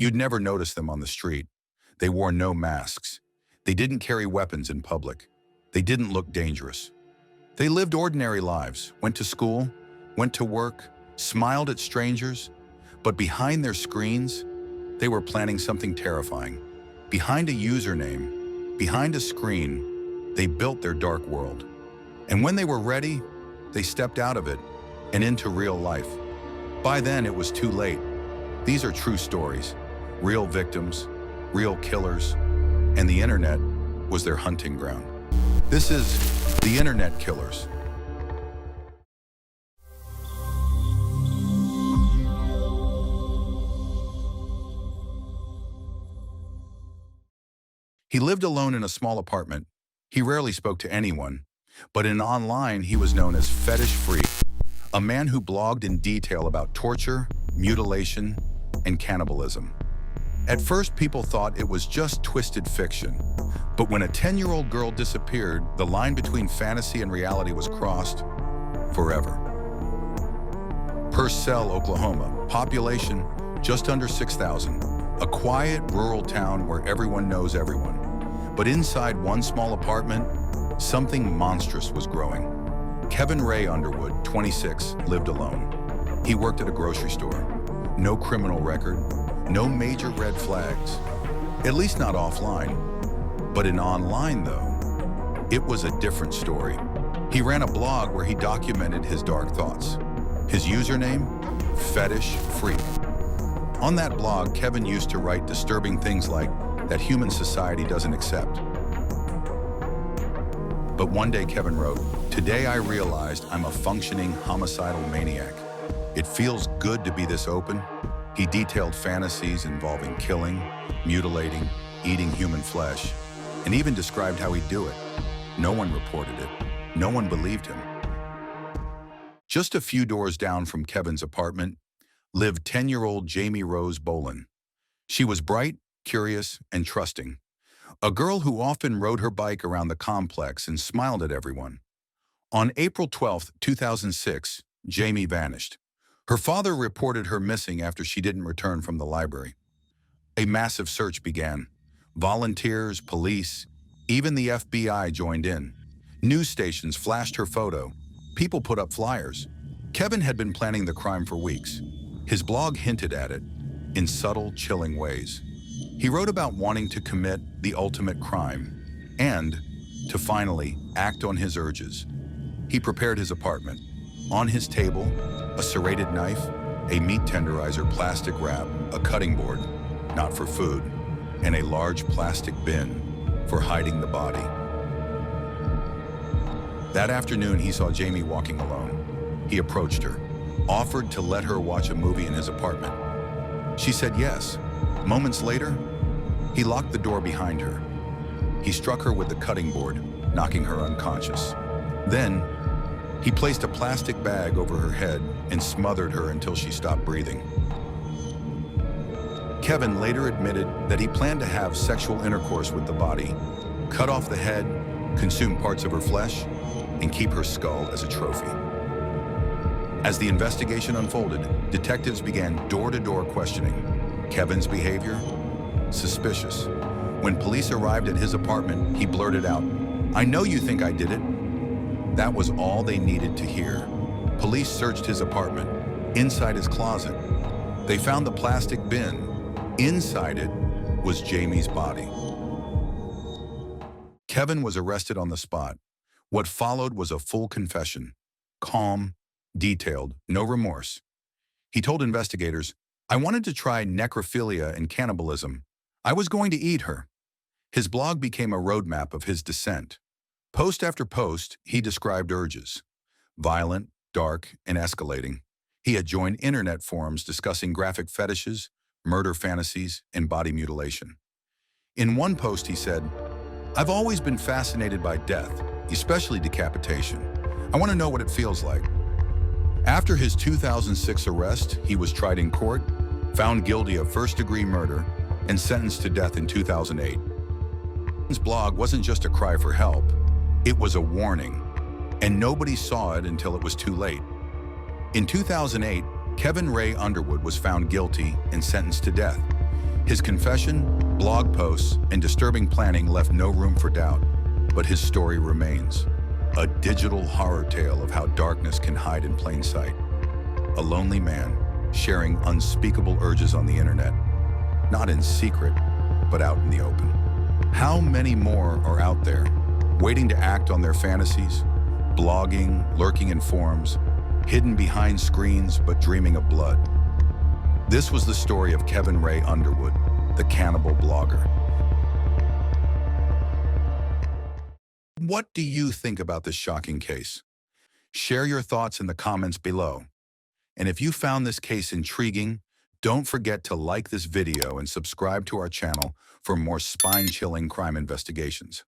You'd never notice them on the street. They wore no masks. They didn't carry weapons in public. They didn't look dangerous. They lived ordinary lives, went to school, went to work, smiled at strangers, but behind their screens, they were planning something terrifying. Behind a username, behind a screen, they built their dark world. And when they were ready, they stepped out of it and into real life. By then, it was too late. These are true stories, real victims, real killers, and the internet was their hunting ground. This is The Internet Killers. He lived alone in a small apartment. He rarely spoke to anyone, but in online he was known as Fetish Freak, a man who blogged in detail about torture, mutilation, and cannibalism. At first, people thought it was just twisted fiction, but when a 10-year-old girl disappeared, the line between fantasy and reality was crossed forever. Purcell, Oklahoma, population just under 6,000, a quiet rural town where everyone knows everyone. But inside one small apartment, something monstrous was growing. Kevin Ray Underwood, 26, lived alone. He worked at a grocery store. No criminal record, no major red flags, at least not offline. But in online, though, it was a different story. He ran a blog where he documented his dark thoughts. His username, Fetish Freak. On that blog, Kevin used to write disturbing things like that human society doesn't accept. But one day Kevin wrote, "Today I realized I'm a functioning homicidal maniac. It feels good to be this open." He detailed fantasies involving killing, mutilating, eating human flesh, and even described how he'd do it. No one reported it. No one believed him. Just a few doors down from Kevin's apartment lived 10-year-old Jamie Rose Bolin. She was bright, curious, and trusting. A girl who often rode her bike around the complex and smiled at everyone. On April 12, 2006, Jamie vanished. Her father reported her missing after she didn't return from the library. A massive search began. Volunteers, police, even the FBI joined in. News stations flashed her photo. People put up flyers. Kevin had been planning the crime for weeks. His blog hinted at it in subtle, chilling ways. He wrote about wanting to commit the ultimate crime and to finally act on his urges. He prepared his apartment. On his table, a serrated knife, a meat tenderizer plastic wrap, a cutting board, not for food, and a large plastic bin for hiding the body. That afternoon, he saw Jamie walking alone. He approached her, offered to let her watch a movie in his apartment. She said yes. Moments later, he locked the door behind her. He struck her with the cutting board, knocking her unconscious. Then, he placed a plastic bag over her head and smothered her until she stopped breathing. Kevin later admitted that he planned to have sexual intercourse with the body, cut off the head, consume parts of her flesh, and keep her skull as a trophy. As the investigation unfolded, detectives began door-to-door questioning. Kevin's behavior? Suspicious. When police arrived at his apartment, he blurted out, "I know you think I did it." That was all they needed to hear. Police searched his apartment, inside his closet. They found the plastic bin. Inside it was Jamie's body. Kevin was arrested on the spot. What followed was a full confession. Calm, detailed, no remorse. He told investigators, "I wanted to try necrophilia and cannibalism. I was going to eat her." His blog became a roadmap of his descent. Post after post, he described urges. Violent, dark, and escalating. He had joined internet forums discussing graphic fetishes, murder fantasies, and body mutilation. In one post he said, "I've always been fascinated by death, especially decapitation. I want to know what it feels like." After his 2006 arrest, he was tried in court, found guilty of first-degree murder, and sentenced to death in 2008. His blog wasn't just a cry for help, it was a warning, and nobody saw it until it was too late. In 2008, Kevin Ray Underwood was found guilty and sentenced to death. His confession, blog posts, and disturbing planning left no room for doubt, but his story remains. A digital horror tale of how darkness can hide in plain sight. A lonely man sharing unspeakable urges on the internet, not in secret, but out in the open. How many more are out there, waiting to act on their fantasies, blogging, lurking in forums, hidden behind screens but dreaming of blood? This was the story of Ray Underwood, the cannibal blogger. What do you think about this shocking case? Share your thoughts in the comments below. And if you found this case intriguing, don't forget to like this video and subscribe to our channel for more spine-chilling crime investigations.